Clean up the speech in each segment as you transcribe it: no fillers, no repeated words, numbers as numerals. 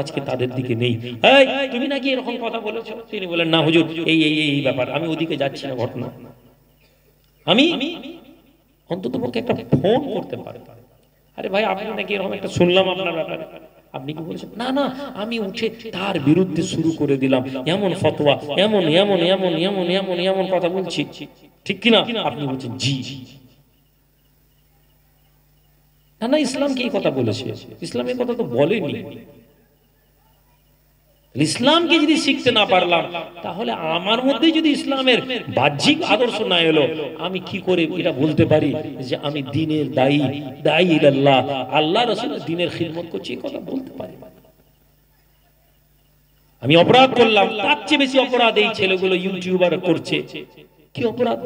আজকে তাদের দিকে নেই। এই তুমি নাকি এরকম কথা বলেছো? তিনি বলেন না হুজুর, এই এই এই ব্যাপার, আমি ওদিকে যাচ্ছি না ঘটনা। আমি অন্তত পক্ষে একটা ফোন করতে পারি। আরে ভাই আপনি নাকি এরকম একটা শুনলাম আপনার ব্যাপারে, আপনি কি বলেছেন? না না, আমি উঠে তার বিরুদ্ধে শুরু করে দিলাম, এমন ফতোয়া, এমন এমন এমন এমন এমন এমন কথা বলছি, ঠিক কিনা? আপনি বলছেন জি। না না, ইসলাম কি এই কথা বলেছে? ইসলাম এই কথা তো বলেনি। ইসলামকে যদি শিখতে না পারলাম, তাহলে আমার মধ্যে যদি ইসলামের বাহ্যিক আদর্শ না এলো, আমি কি করে এটা বলতে পারি যে আমি দ্বীনের দায়ী, দায়ী ইলাল্লাহ, আল্লাহ রাসূলের দ্বীনের খিদমত করছি? এই কথা বলতে পারি? আমি অপরাধ করলাম, তার চেয়ে বেশি অপরাধ এই ছেলেগুলো ইউটিউবার করছে। কি অপরাধ?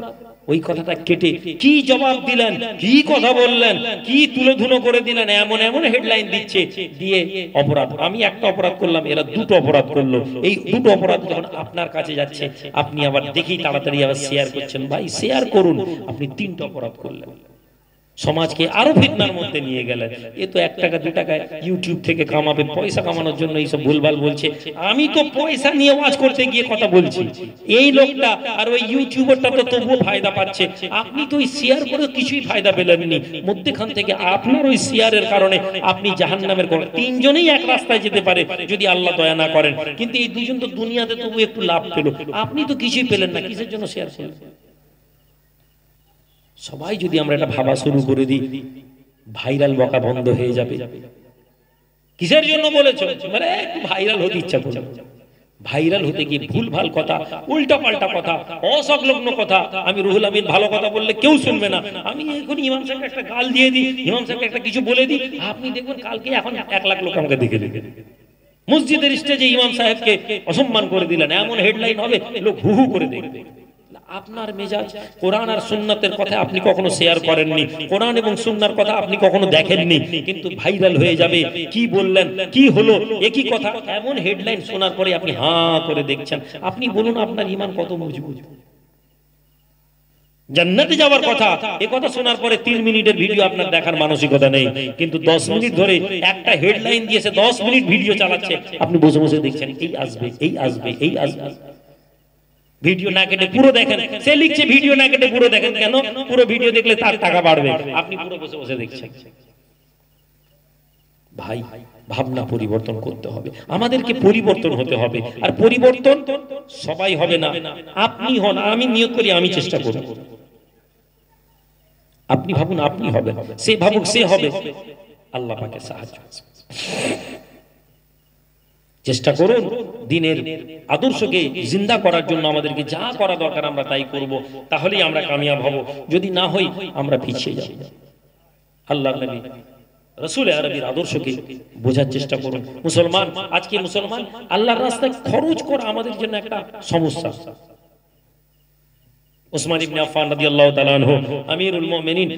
ওই কথাটা কেটে কি জবাব দিলেন, কি কথা বললেন, কি তুলে ধুলো করে দিলেন, এমন এমন হেডলাইন দিচ্ছে, দিয়ে অপরাধ। আমি একটা অপরাধ করলাম, এরা দুটো অপরাধ করলো। এই দুটো অপরাধ যখন আপনার কাছে যাচ্ছে, আপনি আবার দেখি তাড়াতাড়ি আবার শেয়ার করছেন। ভাই শেয়ার করুন, আপনি তিনটা অপরাধ করলেন, সমাজকে আরো ফিতনার মধ্যে নিয়ে গেলেন। এ তো 1 টাকা 2 টাকা ইউটিউব থেকে কামাবে, পয়সা কামানোর জন্য এইসব ভুলভাল বলছে। আমি তো পয়সা নিয়ে ওয়াজ করতে গিয়ে কথা বলছি, এই লোকটা আর ওই ইউটিউবারটা তো তবুও ফায়দা পাচ্ছে। আপনি তো ওই শেয়ার করে কিছুই ফায়দা পেলেননি, মধ্যখান থেকে আপনার ওই শেয়ারের কারণে আপনি জাহান্নামের কোন তিনজনেই এক রাস্তায় যেতে পারে যদি আল্লাহ দয়া না করেন। কিন্তু এই দুজন তো দুনিয়াতে তবু একটু লাভ পেল, আপনি তো কিছুই পেলেন না। কিসের জন্য শেয়ার করলেন? সবাই যদি আমরা এটা ভাবা শুরু করে দিই, ভাইরাল বকা বন্ধ হয়ে যাবে। কিসের জন্য বলেছো? মানে একটু ভাইরাল হতে ইচ্ছা করলো, ভাইরাল হতে গিয়ে ভুলভাল কথা, উল্টা পাল্টা কথা, অসংলগ্ন কথা। আমি রুহুল আমিন ভালো কথা বললে কেউ শুনবে না, আমি এখন ইমাম সাহেবকে একটা গাল দিয়ে দিই, ইমাম সাহেবকে একটা কিছু বলে দিই, আপনি দেখবেন কালকে এখন 1 লাখ লোক আমাকে দেখে দেখে মসজিদের স্টেজে ইমাম সাহেবকে অসম্মান করে দিলেন, এমন হেডলাইন হবে, লোক হু হু করে দেখবে। আপনার মেজাজ কোরআন আর সুন্নাতের কথা আপনি কখনো শেয়ার করেননি, কোরআন এবং সুন্নাহর কথা আপনি কখনো দেখেননি, কিন্তু ভাইরাল হয়ে যাবে। কি বললেন, কি হলো, একই কথা, এমন হেডলাইন শোনার পরে আপনি হাঁ করে দেখছেন। আপনি বলুন আপনার ঈমান কত মজবুত? জান্নাতে যাওয়ার কথা, এই কথা শোনার পরে 3 মিনিটের ভিডিও আপনার দেখার মানসিকতা নেই, কিন্তু 10 মিনিট ধরে একটা হেডলাইন দিয়েছে, 10 মিনিট ভিডিও চালাচ্ছে, আপনি বসে বসে দেখছেন এই আসবে, এই আসবে, এই আসবে। ভিডিও না কেটে পুরো দেখেন, সে লিখছে ভিডিও না কেটে পুরো দেখেন। কেন? পুরো ভিডিও দেখলে তার টাকা বাড়বে, আপনি পুরো বসে বসে দেখছেন। ভাই ভাবনা পরিবর্তন করতে হবে, আমাদেরকে পরিবর্তন হতে হবে। আর পরিবর্তন সবাই হবে না, আপনি হন। আমি নিয়ত করি, আমি চেষ্টা করব। আপনি ভাবুন আপনি হবে, সে ভাবুক সে হবে, আল্লাহ পাকের সাহায্য। চেষ্টা করুন দ্বীনের আদর্শকে জিন্দা করার জন্য, আমাদেরকে যা করা দরকার আমরা তাই করব, তাহলেই আমরা কামিয়াব হব। যদি না হই আমরা পিছিয়ে যাব। আল্লাহর নবী রাসূল আরবীর আদর্শকে বোঝার চেষ্টা করুন। মুসলমান, আজকে মুসলমান আল্লাহর রাস্তায় খরচ করা আমাদের জন্য একটা সমস্যা। উসমান ইবনে আফফান রাদিয়াল্লাহু তাআলা আনহু, আমিরুল মুমিনিন,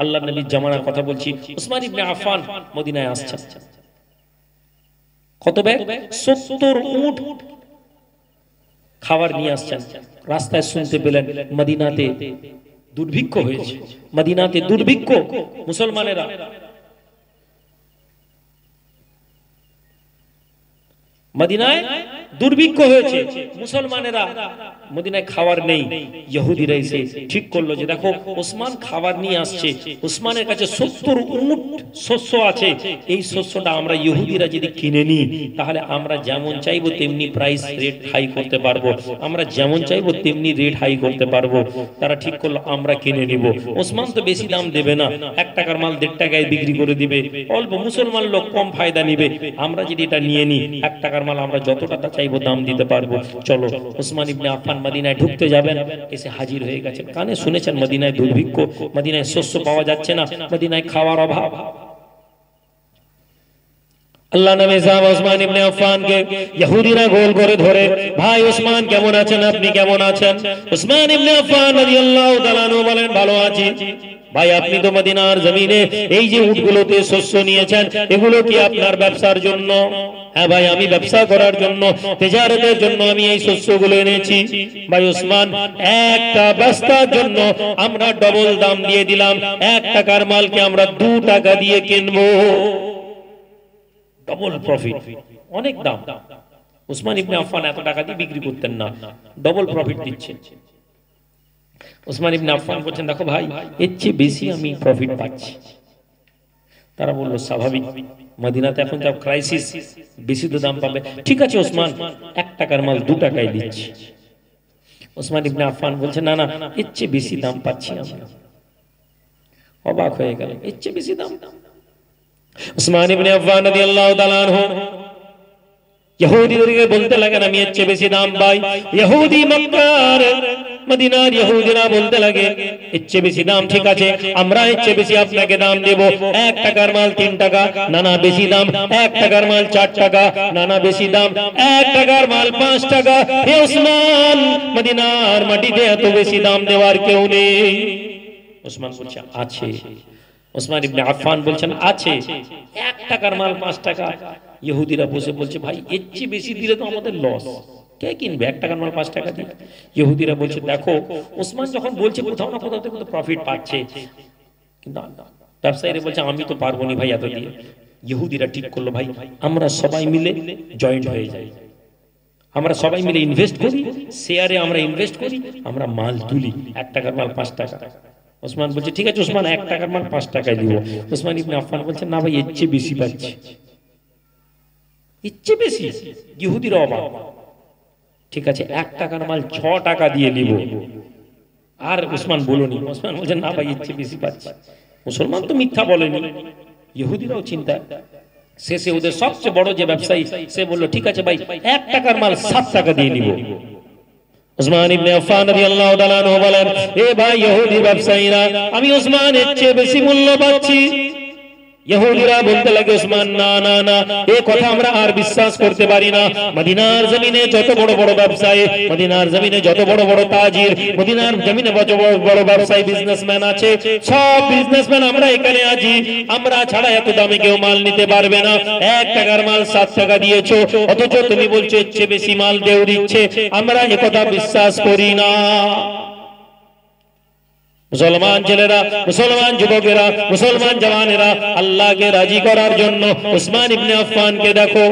আল্লাহর নবীর জামানার কথা বলছি। উসমান ইবনে আফফান মদিনায় আসছেন। কত ব্যাগ? 70 উট খাবার নিয়ে আসছেন। রাস্তায় শুনতে পেলেন মদিনাতে দুর্ভিক্ষ হয়েছে, মদিনাতে দুর্ভিক্ষ। মুসলমানেরা মদিনায় দুর্ভিক্ষ হয়েছে, মুসলমানেরা মদিনায় খাবার নেই। ইহুদিরা এসে ঠিক করলো যে দেখো ওসমান খাবার নিয়ে আসছে, ওসমানের কাছে 70 উট শস্য আছে, এই শস্যটা আমরা ইহুদিরা যদি কিনে নিই, তাহলে আমরা যেমন চাইবো তেমনি প্রাইস রেট হাই করতে পারবো, আমরা যেমন চাইবো তেমনি রেট হাই করতে পারবো। তারা ঠিক করলো আমরা কিনে নিব। ওসমান তো বেশি দাম দেবে না, 1 টাকার মাল 1.5 টাকায় বিক্রি করে দিবে, অল্প মুসলমান লোক কম ফায়দা নিবে। আমরা যদি এটা নিয়ে নিই, 1 টাকার মাল আমরা যত টাকা চাইবো দাম দিতে পারবো। চলো। উসমান ইবনে আফফান মদিনায় ঢুকতে যাবেন, এসে হাজির হয়ে গেছেন। কানে শুনেছেন মদিনায় দুর্ভিক্ষ, মদিনায় শস্য পাওয়া যাচ্ছে না, মদিনায় খাওয়ার অভাব। আল্লাহ নবী সাহেব উসমান ইবনে আফফান কে ইহুদিরা গোল করে ধরে, ভাই উসমান কেমন আছেন, আপনি কেমন আছেন? উসমান ইবনে আফফান রাদিয়াল্লাহু তাআলা আনহু বলেন, ভালো আছি। ভাই আপনি তো মদিনার জমিনে এই যে উটগুলোতে শস্য নিয়েছেন, এগুলো কি আপনার ব্যবসার জন্য? হ্যাঁ ভাই, আমি ব্যবসা করার জন্য, তিজারতের জন্য আমি এই শস্যগুলো এনেছি। ভাই উসমান, একটা বস্তার জন্য আমরা ডবল দাম দিয়ে দিলাম, 1 টাকার মালকে আমরা 2 টাকা দিয়ে কিনবো, ডবল প্রফিট। অনেক দাম। উসমান ইবনে আফফান এত টাকা দিয়ে বিক্রি করতেন না, ডবল প্রফিট দিচ্ছেন। উসমান ইবনে আফফান বলছেন দেখো ভাই, এর চেয়ে বেশি আমি প্রফিট পাচ্ছি। তারা বললো স্বাভাবিক, মদিনাতে এখন যা ক্রাইসিস, বেশি তো দাম পাবে। ঠিক আছে ওসমান, 1 টাকার মাল 2 টাকায় দিচ্ছি। উসমান ইবনে আফফান বলছে না না, এর চেয়ে বেশি দাম পাচ্ছি আমরা। অবাক হয়ে গেল, এর চেয়ে বেশি দাম। উসমান ইবনে আফফান রাদিয়াল্লাহু তাআলা আনহু ইহুদিদেরকে বলতে লাগেন আমি এর চেয়ে বেশি দাম পাই। ইহুদি মক্কার মদিনার ইহুদিরা বলতে লাগে এর চেয়ে বেশি দাম, ঠিক আছে আমরা এর চেয়ে বেশি আপনাকে দাম দেব। 1 টাকার মাল 3 টাকা, না না বেশি দাম। 1 টাকার মাল 4 টাকা, না না বেশি দাম। 1 টাকার মাল 5 টাকা। হে উসমান, মদিনার মাটিতে এত বেশি দাম দেওয়ার কেউ নেই। উসমান বলছে আছে। উসমান ইবনে আফফান বলছেন আছে। 1 টাকার মাল 5 টাকা। ইহুদিরা বসে বলছে ভাই এর চেয়ে বেশি দিলে তো আমাদের লস, কে কিনবে 1 টাকার মাল 5 টাকা দিয়ে? ইহুদিরা বলছে দেখো ওসমান যখন বলছে কোথাও না কোথাও থেকে তো প্রফিট পাচ্ছে, কিন্তু ব্যবসায়ীরা বলছে আমি তো পারবো না ভাই এত দিয়ে। ইহুদিরা ঠিক করলো ভাই আমরা সবাই মিলে জয়েন্ট হয়ে যাই, আমরা সবাই মিলে ইনভেস্ট করি, শেয়ারে আমরা ইনভেস্ট করি, আমরা মাল তুলি। 1 টাকার মাল 5 টাকা। ওসমান বলছে ঠিক আছে ওসমান 1 টাকার মাল 5 টাকায় দিব। ওসমান ইবনে আফফান বলছে না ভাই এর চেয়ে বেশি পাচ্ছি, এর চেয়ে বেশি। ইহুদিরা অবাক। ঠিক আছে 1 টাকার মাল 6 টাকা দিয়ে নিব। আর উসমান বলনি, উসমান বলছে না ভাই এর চেয়ে বেশি পাচ্ছি। মুসলমান তো মিথ্যা বলেনি, ইহুদিরাও চিন্তা। শেষে ওদের সবচেয়ে বড় যে ব্যবসায়ী সে বলল ঠিক আছে ভাই 1 টাকার মাল 7 টাকা দিয়ে নিব। উসমান ইবনে আফফান রাদিয়াল্লাহু তাআলা আনহু বলেন এ ভাই ইহুদি ব্যবসায়ীরা, আমি উসমানের চেয়ে বেশি মূল্য পাচ্ছি। ইহুদিরা বলতে লাগে উসমান না না না, এই কথা আমরা আর বিশ্বাস করতে পারি না। মদিনার জমিনে যত বড় বড় ব্যবসায়ী, মদিনার জমিনে যত বড় বড় তাজির, মদিনার জমিনে যত বড় ব্যবসায়ী বিজনেসম্যান আছে, সব বিজনেসম্যান আমরা এখানে আছি, আমরা ছাড়া এত দামে কেউ মাল নিতে পারবে না। 1 টাকার মাল 7 টাকা দিয়েছো, অথচ তুমি বলছো এর চেয়ে বেশি মাল দেও দিচ্ছে, আমরা এ কথা বিশ্বাস করি না। মুসলমান ছেলেরা, মুসলমান যুবকেরা, মুসলমান জওয়ানেরা, আল্লাহকে রাজি করার জন্য উসমান ইবনে আফফানকে দেখো।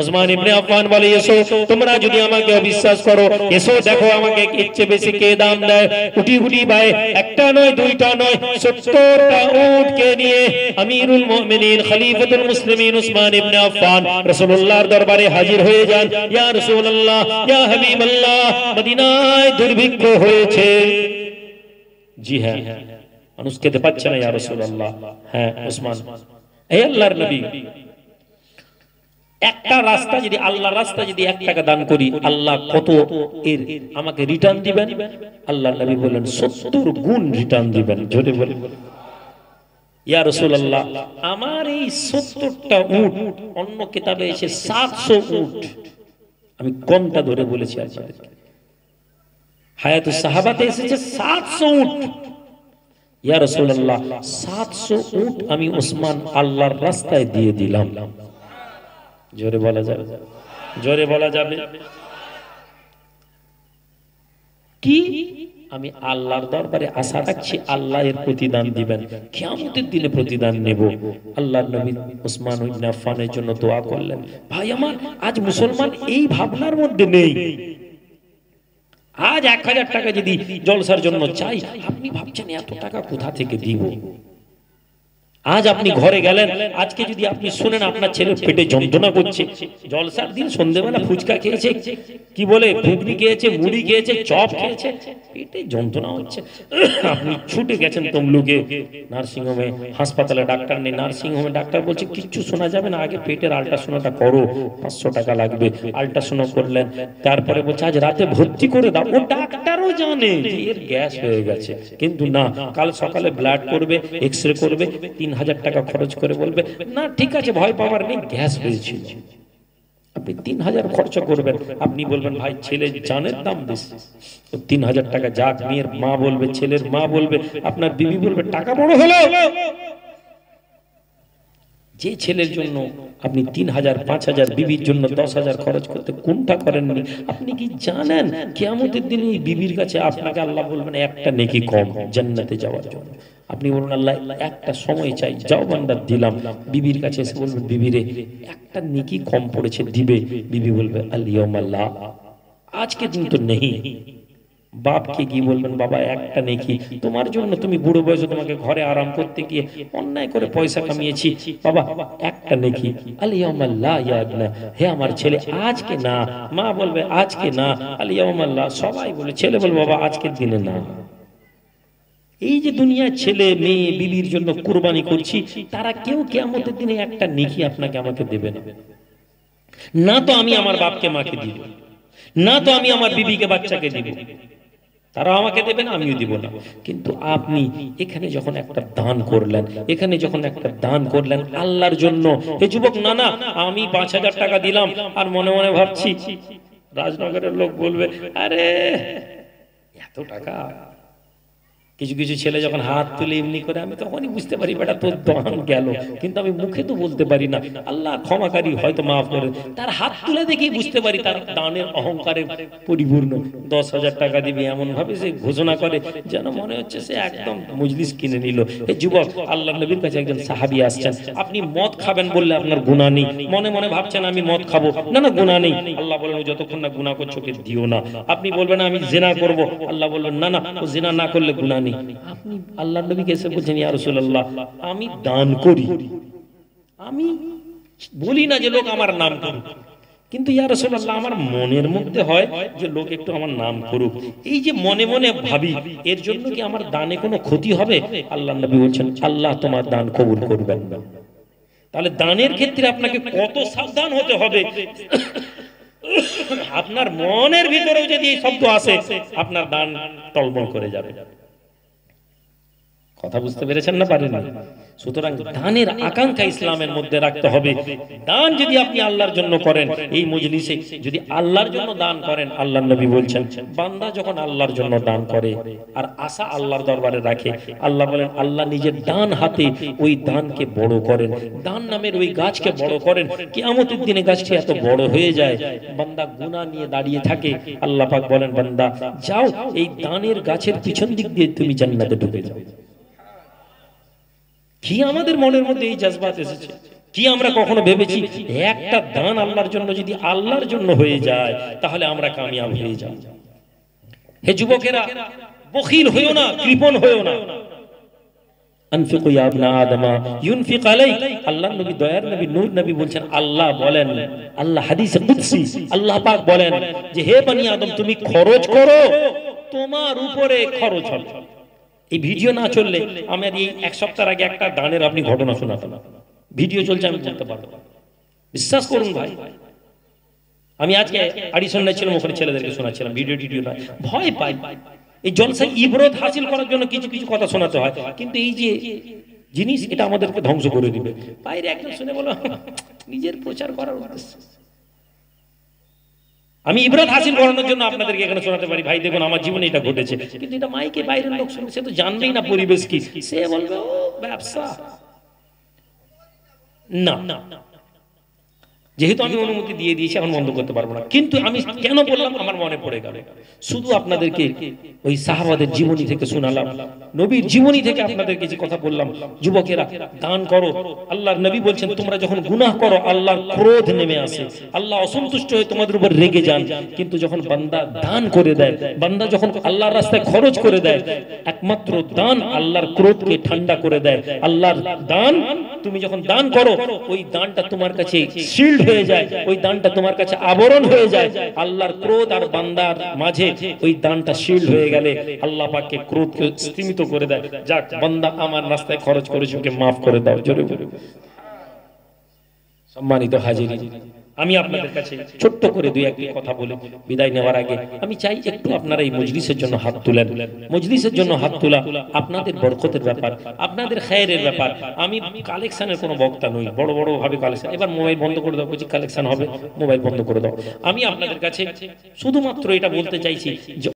উসমান ইবনে আফফান বলে এসো তোমরা যদি আমাকে অবিশ্বাস করো, এসো দেখো আমাকে এর চেয়ে বেশি কে দাম দেয়। উঠি উঠি ভাই, একটা নয় দুইটা নয়, 70টা উটকে নিয়ে আমিরুল মুমিনিন খলিফাতুল মুসলিমিন উসমান ইবনে আফফান রাসূলুল্লাহর দরবারে হাজির হয়ে যান। ইয়া রাসূলুল্লাহ, ইয়া হাবিবাল্লাহ, মদিনায় দুর্ভিক্ষ হয়েছে। জি হ্যাঁ, মানুষ খেতে পাচ্ছে না ইয়া রাসূলুল্লাহ। হ্যাঁ উসমান, এই আল্লাহর নবী, একটা রাস্তা যদি আল্লাহর রাস্তা যদি 1 টাকা দান করি, আল্লাহ কত এর আমাকে রিটার্ন দিবেন? আল্লাহর নবী বলেন 70 গুণ রিটার্ন দিবেন। জোরে বলেন ইয়া রাসূলুল্লাহ, আমার এই 70টা উট, অন্য কিতাবে এসে 700 উট, আমি কোনটা ধরে বলেছি আপনাদেরকে? হায়াতুস সাহাবাতে এসেছে 700 উট। ইয়া রাসূলুল্লাহ 700 উট আমি উসমান আল্লাহর রাস্তায় দিয়ে দিলাম। জোরে বলা যাবে, জোরে বলা যাবে কি? আমি আল্লাহর দরবারে আশা রাখছি আল্লাহ এর প্রতিদান দিবেন, কিয়ামতের দিনে প্রতিদান নেব। আল্লাহর নবী উসমান ইবনে আফফানের জন্য দোয়া করলেন। ভাই আমার, আজ মুসলমান এই ভাবনার মধ্যে নেই। আজ 1000 টাকা যদি জলসার জন্য চাই, আপনি ভাবছেন এত টাকা কোথা থেকে দিব। আজ আপনি ঘরে গেলেন, আজকে যদি আপনি শুনেন আপনার ছেলে পেটে যন্ত্রণা করছে, জলসার দিন সন্ধ্যেবেলা ফুচকা খেয়েছে, কি বলে ঘুগনি খেয়েছে, মুড়ি খেয়েছে, চপ খেয়েছে, পেটে যন্ত্রণা হচ্ছে, আপনি ছুটে গেছেন তমলুকে নার্সিংহোমে, হাসপাতালে ডাক্তার নেই, নার্সিংহোমে ডাক্তার বলছে কিচ্ছু শোনা যাবে না, আগে পেটের আল্ট্রাসাউন্ডটা করো, 500 টাকা লাগবে। আল্ট্রাসাউন্ড করলেন, তারপরে বলছে আজ রাতে ভর্তি করে দাও। ও ডাক্তারও জানে যে এর গ্যাস হয়ে গেছে, কিন্তু না, কাল সকালে ব্লাড করবে, এক্সরে করবে, 3000 টাকা খরচ করে বলবে না ঠিক আছে ভয় পাওয়ার নেই, গ্যাস হয়েছিল। আপনি 3000 খরচ করবেন, আপনি বলবেন ভাই ছেলের জানের দাম বেশি, 3000 টাকা যাক, মেয়ের মা বলবে, ছেলের মা বলবে, আপনার বিবি বলবে টাকা বড় হলো। যে ছেলের জন্য আপনি 3000 5000, বিবির জন্য 10000 খরচ করতে কোনটা করেননি? আপনি কি জানেন কিয়ামতের দিন এই বিবির কাছে আপনাকে আল্লাহ বলবেন একটা নেকি কম জান্নাতে যাওয়ার জন্য। আপনি বলুন আল্লাহ একটা সময় চাই, যাও বান্দা দিলাম। বিবির কাছে এসে বলবেন বিবিরে একটা নেকি কম পড়েছে দিবে, বিবি বলবে আল্লাহ আজকে দিন তো নেই। বাপকে গিয়ে বলবেন বাবা একটা নেকি তোমার জন্য, তুমি বুড়ো বয়সে তোমাকে ঘরে আরাম করতে গিয়ে অন্যায় করে পয়সা কামিয়েছি, বাবা একটা নেকি আল্লাহ ইয়াদনা, হে আমার ছেলে আজকে না। মা বলবে আজকে না আল্লাহ, সবাই বলে, ছেলে বলবে বাবা আজকের দিনে না। এই যে দুনিয়ার ছেলে মেয়ে বিবির জন্য কুরবানি করছি, তারা কেউ কিয়ামতের দিনে একটা নেকি আপনাকে আমাকে দেবে না। না তো আমি আমার বাপকে মাকে দিব, না তো আমি আমার বিবিকে বাচ্চাকে দিব, তারা আমাকে দেবে না, আমিও দিব না। কিন্তু আপনি এখানে যখন একটা দান করলেন, এখানে যখন একটা দান করলেন আল্লাহর জন্য, হে যুবক, না না আমি 5,000 টাকা দিলাম, আর মনে মনে ভাবছি রাজনগরের লোক বলবে আরে এত টাকা। কিছু কিছু ছেলে যখন হাত তুলে এমনি করে, আমি তখনই বুঝতে পারি বেটা তোর দান গেল, কিন্তু আমি মুখে তো বলতে পারি না। আল্লাহ ক্ষমাকারী, হয়তো মাফ করে। তার হাত তুলে দেখেই বুঝতে পারি তার দানের অহংকারে পরিপূর্ণ। 10,000 টাকা দিবি এমন ভাবে সে ঘোষণা করে যেন মনে হচ্ছে সে একদম মজলিস কিনে নিল। এই যুবক, আল্লাহ নবীর কাছে একজন সাহাবী আসছেন, আপনি মদ খাবেন বললে আপনার গুনাহ নেই, মনে মনে ভাবছেন আমি মদ খাবো, না না গুনাহ নেই। আল্লাহ বলেন যতক্ষণ না গুনাহ করছো ওকে দিও না। আপনি বলবেন আমি জিনা করব, আল্লাহ বলবেন না না ও জিনা না করলে গুনাহ নেই। আপনি আল্লাহর নবীকে এসে বলছেন ইয়া রাসূলুল্লাহ আমি দান করি, আমি বলি না যে লোক আমার নাম করুক, কিন্তু ইয়া রাসূলুল্লাহ আমার মনের মধ্যে হয় যে লোক একটু আমার নাম করুক। এই যে মনে মনে ভাবি, এর জন্য কি আমার দানে কোনো ক্ষতি হবে? আল্লাহর নবী বলছেন আল্লাহ তোমার দান কবুল করবেন না। তাহলে দানের ক্ষেত্রে আপনাকে কত সাবধান হতে হবে। আপনার মনের ভিতরেও যদি এই শব্দ আসে, আপনার দান টলমল করে যাবে। কথা বুঝতে পেরেছেন না পারেন? সুতরাং দানের আকাঙ্ক্ষা ইসলামের মধ্যে রাখতে হবে। দান যদি আপনি আল্লাহর জন্য করেন, এই মজলিসে যদি আল্লাহর জন্য দান করেন, আল্লাহর নবী বলছেন বান্দা যখন আল্লাহর জন্য দান করে আর আশা আল্লাহর দরবারে রাখে, আল্লাহ বলেন আল্লাহ নিজের ডান হাতে ওই দানকে বড় করেন, দান নামের ওই গাছকে বড় করেন। কিয়ামতের দিনে গাছটি এত বড় হয়ে যায়, বান্দা গুনাহ নিয়ে দাঁড়িয়ে থাকে। আল্লাহ পাক বলেন বান্দা যাও এই দানের গাছের পিছন দিক দিয়ে তুমি জান্নাতে ঢুকে যাও। কি আমাদের মনের মধ্যে এই জজবাত এসেছে? কি আমরা কখনো ভেবেছি একটা দান আল্লাহর জন্য যদি আল্লাহর জন্য হয়ে যায় তাহলে আমরা কামিয়াব হয়ে যাব? হে যুবকেরা, বখিল হইও না, কৃপণ হইও না। আনফিকু ইয়া ইবনা আদম ইউনফিক আলাইক। আল্লাহর নবী, দয়ার নবী, নূর নবী বলছেন, আল্লাহ বলেন, আল্লাহ হাদিসে কুদসি আল্লাহ পাক বলেন যে হে বনি আদম তুমি খরচ করো, তোমার উপরে খরচ হবে। এই ভিডিও না চললে আমার এই এক সপ্তাহ আগে একটা দানের আপনি ঘটনা শোনাতেন, ভিডিও চলছে আমি বলতে পারবো, বিশ্বাস করুন ভাই। আমি আজকে আডিশনাল ছিলাম, ওখানে ছেলেদেরকে শোনাচ্ছিলাম, ভিডিও না, ভয় পাই। এই জলসায় ইবরত হাসিল করার জন্য কিছু কিছু কথা শোনাতে হয়, কিন্তু এই যে জিনিস এটা আমাদেরকে ধ্বংস করে দিবে। বাইরে একজন শুনে বলো নিজের প্রচার করার উদ্দেশ্যে। আমি ইবরত হাসিল করানোর জন্য আপনাদেরকে এখানে শোনাতে পারি, ভাই দেখুন আমার জীবনে এটা ঘটেছে, কিন্তু এটা মাইকে বাইরের লোক শুনবে, সে তো জানবেই না পরিবেশ কি, সে বলবে ও ব্যবসা। না, যেহেতু আমি অনুমতি দিয়ে দিয়েছি এখন বন্ধ করতে পারবো না। কিন্তু আমি কেন বললাম আমার মনে পড়ে গেল, শুধু আপনাদেরকে ওই সাহাবাদের জীবনী থেকে শোনালাম, নবীর জীবনী থেকে আপনাদেরকে যে কথা বললাম। যুবকেরা দান করো। আল্লাহর নবী বলছেন তোমরা যখন গুনাহ করো আল্লাহর ক্রোধ নেমে আসে, আল্লাহ অসন্তুষ্ট হয়ে তোমাদের উপর রেগে যান। কিন্তু যখন বান্দা দান করে দেয়, বান্দা যখন আল্লাহর রাস্তায় খরচ করে দেয়, একমাত্র দান আল্লাহর ক্রোধকে ঠান্ডা করে দেয়। আল্লাহর দান, তুমি যখন দান করো ওই দানটা তোমার কাছে শিল্ড হয়ে যায়, ওই দানটা তোমার কাছে আবরণ হয়ে যায়। আল্লাহর ক্রোধ আর বান্দার মাঝে ওই দানটা শিল্ড হয়ে গেলে আল্লাহ পাককে ক্রোধকে স্তিমিত করে দেয়। যাক বান্দা আমার রাস্তায় খরচ করেছে, ওকে মাফ করে দাও। জোরে জোরে। সম্মানিত হাজিরিন, আমি আপনাদের কাছে ছোট্ট করে দুই একটি কথা বলে বিদায় নেওয়ার আগে আমি চাই একটু আপনারা এই মজলিসের জন্য হাত তুলেন। মজলিসের জন্য হাত তোলা আপনাদের বরকতের ব্যাপার, আপনাদের খায়েরের ব্যাপার। আমি কালেকশনের কোনো বক্তা নই, বড় বড় ভাবে কালেকশন। এবার মোবাইল বন্ধ করে দাও, বলছি কালেকশন হবে, মোবাইল বন্ধ করে দাও। আমি আপনাদের কাছে শুধুমাত্র এটা বলতে চাইছি যে